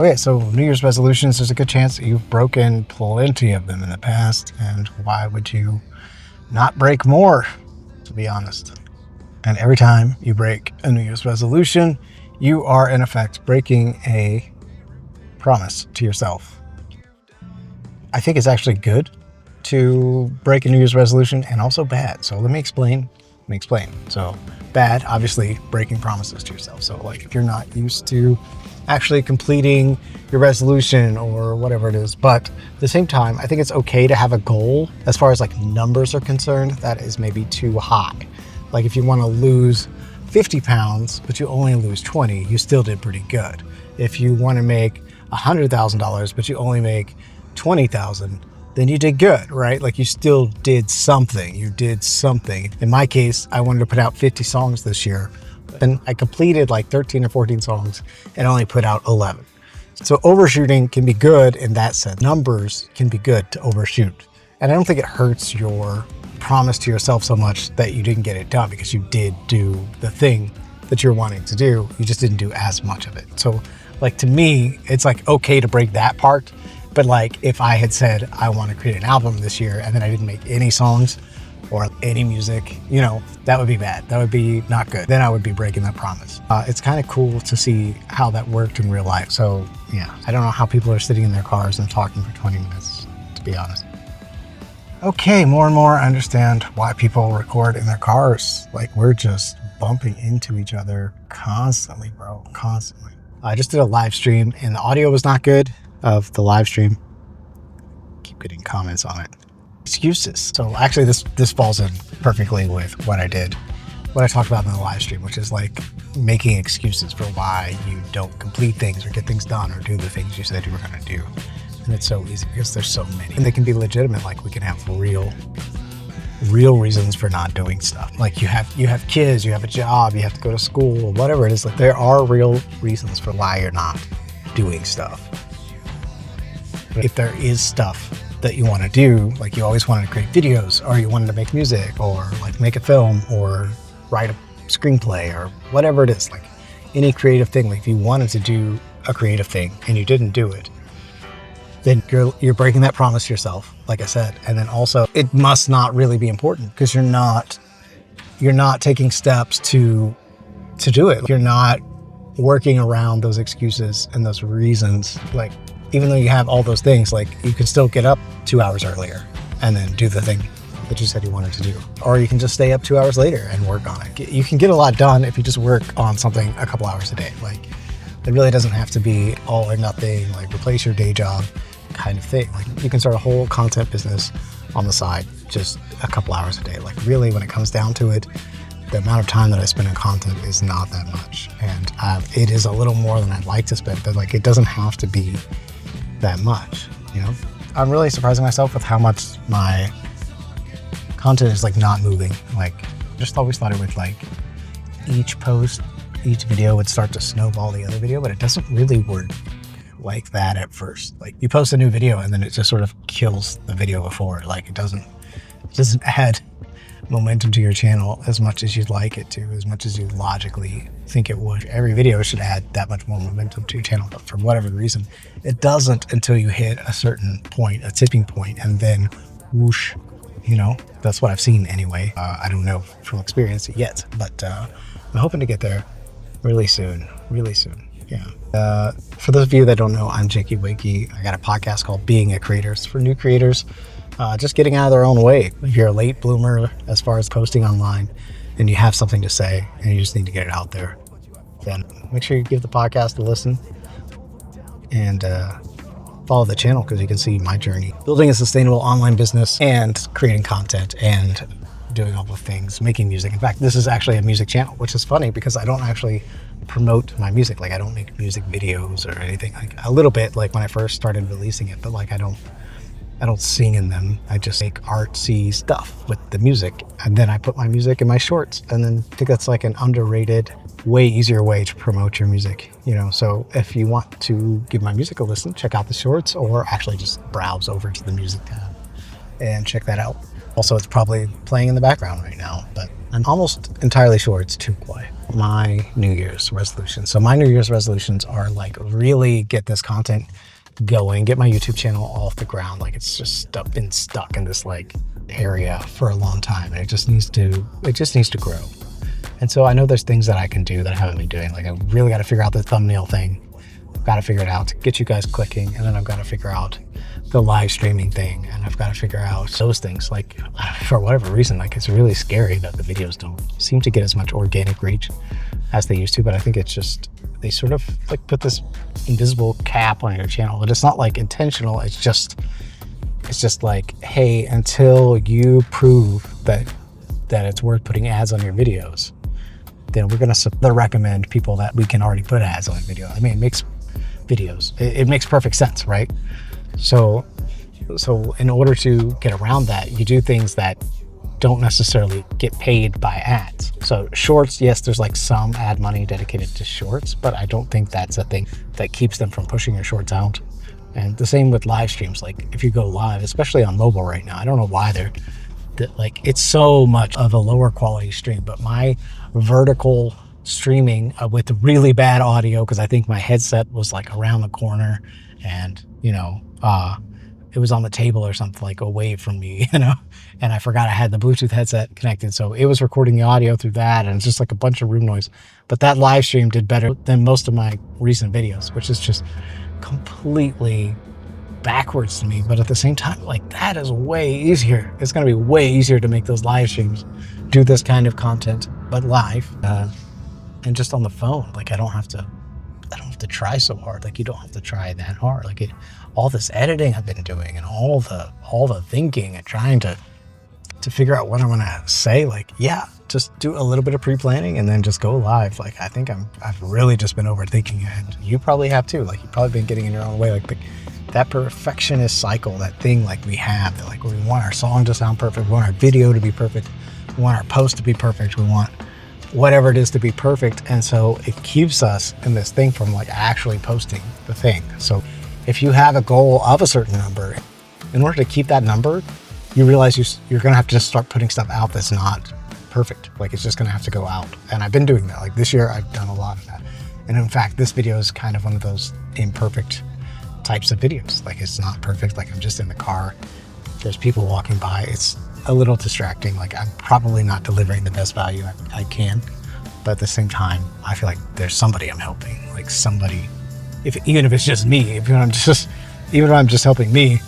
Okay, so New Year's resolutions, there's a good chance that you've broken plenty of them in the past, and why would you not break more, to be honest? And every time you break a New Year's resolution, you are in effect breaking a promise to yourself. I think it's actually good to break a New Year's resolution, and also bad. So let me explain. So bad, obviously, breaking promises to yourself. So like if you're not used to actually completing your resolution or whatever it is. But at the same time, I think it's okay to have a goal as far as like numbers are concerned that is maybe too high. Like if you want to lose 50 pounds, but you only lose 20, you still did pretty good. If you want to make $100,000, but you only make 20,000, then you did good, right? Like you still did something. You did something. In my case, I wanted to put out 50 songs this year, and I completed like 13 or 14 songs and only put out 11. So overshooting can be good in that sense. Numbers can be good to overshoot. And I don't think it hurts your promise to yourself so much that you didn't get it done, because you did do the thing that you're wanting to do. You just didn't do as much of it. So like to me, it's like okay to break that part. But like if I had said I want to create an album this year and then I didn't make any songs or any music, you know, that would be bad. That would be not good. Then I would be breaking that promise. It's kind of cool to see how that worked in real life. So yeah, I don't know how people are sitting in their cars and talking for 20 minutes, to be honest. Okay, more and more I understand why people record in their cars. Like we're just bumping into each other constantly, bro, constantly. I just did a live stream and the audio was not good of the live stream. Keep getting comments on it. Excuses. So actually this falls in perfectly with what I talked about in the live stream, which is like making excuses for why you don't complete things or get things done or do the things you said you were going to do. And it's so easy because there's so many, and they can be legitimate. Like we can have real reasons for not doing stuff. Like you have kids, you have a job, you have to go to school, whatever it is. Like there are real reasons for why you're not doing stuff. But if there is stuff that you want to do, like you always wanted to create videos, or you wanted to make music, or like make a film, or write a screenplay, or whatever it is, like any creative thing, like if you wanted to do a creative thing and you didn't do it, then you're breaking that promise to yourself, like I said. And then also it must not really be important because you're not taking steps to do it. You're not working around those excuses and those reasons. Like even though you have all those things, like you can still get up 2 hours earlier and then do the thing that you said you wanted to do. Or you can just stay up 2 hours later and work on it. You can get a lot done if you just work on something a couple hours a day. Like it really doesn't have to be all or nothing, like replace your day job kind of thing. Like you can start a whole content business on the side, just a couple hours a day. Like really, when it comes down to it, the amount of time that I spend on content is not that much. And it is a little more than I'd like to spend, but like it doesn't have to be that much, you know? I'm really surprising myself with how much my content is like not moving. Like just always thought it would, like each video would start to snowball the other video, but it doesn't really work like that at first. Like you post a new video and then it just sort of kills the video before. Like it doesn't add momentum to your channel as much as you'd like it to, as much as you logically think it would. Every video should add that much more momentum to your channel, but for whatever reason, it doesn't until you hit a certain point, a tipping point, and then whoosh, you know, that's what I've seen anyway. I don't know from experience yet, but I'm hoping to get there really soon. Yeah. For those of you that don't know, I'm Jakey Wakey. I got a podcast called Being a Creator. It's for new creators, just getting out of their own way. If you're a late bloomer as far as posting online and you have something to say and you just need to get it out there, then make sure you give the podcast a listen and follow the channel, because you can see my journey building a sustainable online business and creating content and doing all the things, making music. In fact, this is actually a music channel, which is funny because I don't actually promote my music. Like I don't make music videos or anything. Like a little bit, like when I first started releasing it, but like I don't sing in them. I just make artsy stuff with the music, and then I put my music in my shorts. And then I think that's like an underrated, way easier way to promote your music, you know? So if you want to give my music a listen, check out the shorts, or actually just browse over to the music tab and check that out. Also, it's probably playing in the background right now, but I'm almost entirely sure it's too quiet. My New Year's resolutions. So my New Year's resolutions are like really get this content going, get my YouTube channel off the ground. Like it's just been stuck in this like area for a long time, and it just needs to grow. And so I know there's things that I can do that I haven't been doing. Like I really got to figure out the thumbnail thing. I've got to figure it out to get you guys clicking, and then I've got to figure out the live streaming thing, and I've got to figure out those things. Like for whatever reason, like it's really scary that the videos don't seem to get as much organic reach as they used to, but I think it's just they sort of like put this invisible cap on your channel, but it's not like intentional. It's just like, hey, until you prove that it's worth putting ads on your videos, then we're going to recommend people that we can already put ads on video. I mean, it makes videos, it makes perfect sense, right? So in order to get around that, you do things that don't necessarily get paid by ads. So shorts, yes, there's like some ad money dedicated to shorts, but I don't think that's a thing that keeps them from pushing your shorts out. And the same with live streams. Like if you go live, especially on mobile right now, I don't know why like it's so much of a lower quality stream, but my vertical streaming with really bad audio, because I think my headset was like around the corner and it was on the table or something, like away from me, and I forgot I had the Bluetooth headset connected, so it was recording the audio through that, and it's just like a bunch of room noise. But that live stream did better than most of my recent videos, which is just completely backwards to me. But at the same time, like that is way easier. It's going to be way easier to make those live streams, do this kind of content, but live and just on the phone. Like I don't have to try so hard. Like you don't have to try that hard. Like all this editing I've been doing and all the thinking and trying to figure out what I'm gonna say. Like, yeah, just do a little bit of pre-planning and then just go live. Like I think I've really just been overthinking it, and you probably have too. Like you've probably been getting in your own way. Like that perfectionist cycle, that thing like we have, that like we want our song to sound perfect, we want our video to be perfect, we want our post to be perfect, we want whatever it is to be perfect. And so it keeps us in this thing from like actually posting the thing. So if you have a goal of a certain number, in order to keep that number, you realize you're gonna have to just start putting stuff out that's not perfect. Like it's just gonna have to go out. And I've been doing that. Like this year I've done a lot of that. And in fact, this video is kind of one of those imperfect types of videos. Like it's not perfect. Like I'm just in the car, there's people walking by. It's a little distracting. Like I'm probably not delivering the best value I can, but at the same time, I feel like there's somebody I'm helping. Like somebody, even if it's just me, even if I'm just helping me,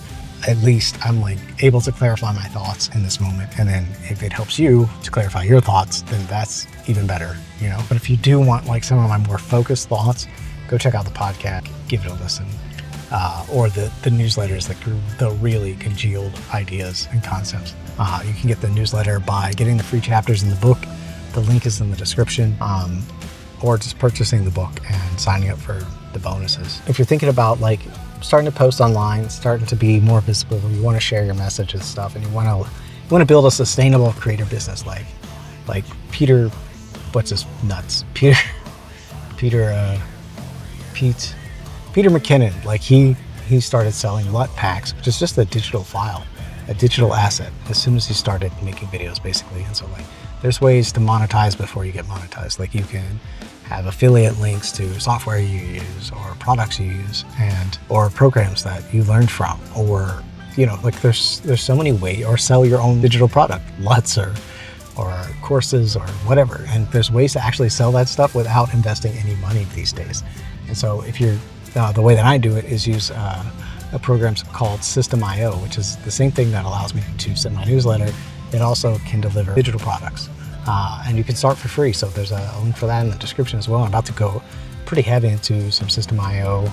at least I'm like able to clarify my thoughts in this moment. And then if it helps you to clarify your thoughts, then that's even better, But if you do want like some of my more focused thoughts, go check out the podcast, give it a listen. Or the newsletters, like the really congealed ideas and concepts. You can get the newsletter by getting the free chapters in the book. The link is in the description, or just purchasing the book and signing up for the bonuses. If you're thinking about like starting to post online, starting to be more visible, you want to share your message and stuff, and you want to build a sustainable creator business, like Peter, what's his nuts? Peter McKinnon, like he started selling LUT packs, which is just a digital file, a digital asset, as soon as he started making videos, basically. And so like there's ways to monetize before you get monetized. Like you can have affiliate links to software you use or products you use or programs that you learned from, or like there's so many ways, or sell your own digital product, LUTs or courses or whatever. And there's ways to actually sell that stuff without investing any money these days. And so if you're the way that I do it is use a program called System.io, which is the same thing that allows me to send my newsletter. It also can deliver digital products, and you can start for free. So there's a link for that in the description as well. I'm about to go pretty heavy into some System.io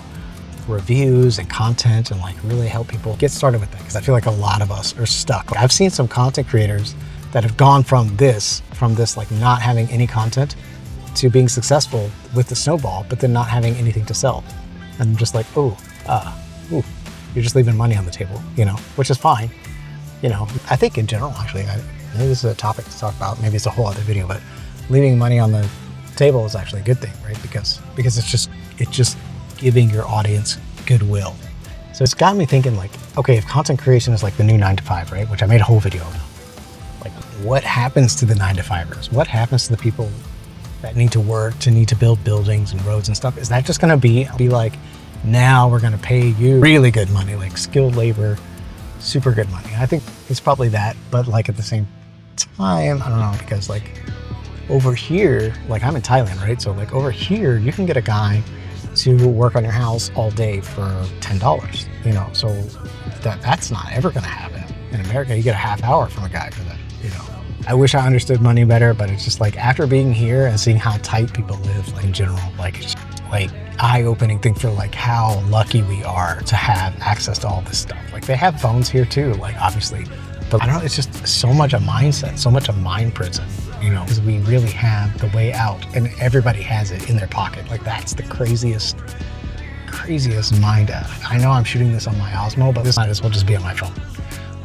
reviews and content, and like really help people get started with that, because I feel like a lot of us are stuck. I've seen some content creators that have gone from this like not having any content to being successful with the snowball, but then not having anything to sell. And I'm just like, you're just leaving money on the table, which is fine. I think in general, actually, maybe this is a topic to talk about. Maybe it's a whole other video, but leaving money on the table is actually a good thing, right? Because it's just giving your audience goodwill. So it's got me thinking like, okay, if content creation is like the new 9 to 5, right? Which I made a whole video on. what happens to the 9-to-5ers? What happens to the people that need to work, to need to build buildings and roads and stuff? Is that just gonna be like, now we're gonna pay you really good money, like skilled labor, super good money? I think it's probably that, but like at the same time, I don't know, because like over here, like I'm in Thailand, right? So like over here, you can get a guy to work on your house all day for $10, you know? So that's not ever gonna happen. In America, you get a half hour from a guy for that, you know? I wish I understood money better, but it's just like after being here and seeing how tight people live, like in general, like it's like eye-opening thing for like how lucky we are to have access to all this stuff. Like they have phones here too, like obviously, but I don't know, it's just so much a mindset, so much a mind prison, you know, because we really have the way out and everybody has it in their pocket. Like that's the craziest mind. I know I'm shooting this on my Osmo, but this might as well just be on my phone.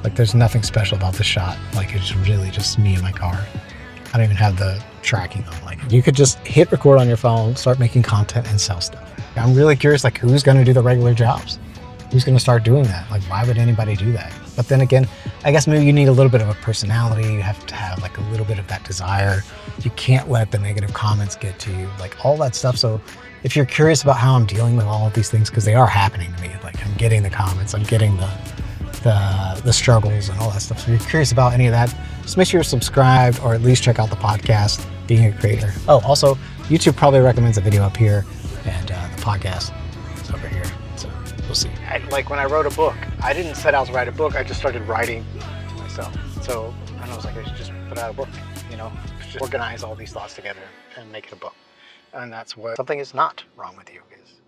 Like there's nothing special about the shot. Like it's really just me and my car. I don't even have the tracking on. Like you could just hit record on your phone, start making content and sell stuff. I'm really curious, like who's gonna do the regular jobs? Who's gonna start doing that? Like why would anybody do that? But then again, I guess maybe you need a little bit of a personality. You have to have like a little bit of that desire. You can't let the negative comments get to you, like all that stuff. So if you're curious about how I'm dealing with all of these things, because they are happening to me, like I'm getting the comments, I'm getting the struggles and all that stuff. So if you're curious about any of that, just make sure you're subscribed or at least check out the podcast, Being a Creator. Oh, also, YouTube probably recommends a video up here and the podcast is over here. So we'll see. Like when I wrote a book, I didn't set out to write a book. I just started writing to myself. So I was like, I should just put out a book, you know, just organize all these thoughts together and make it a book. And that's what something is not wrong with you is.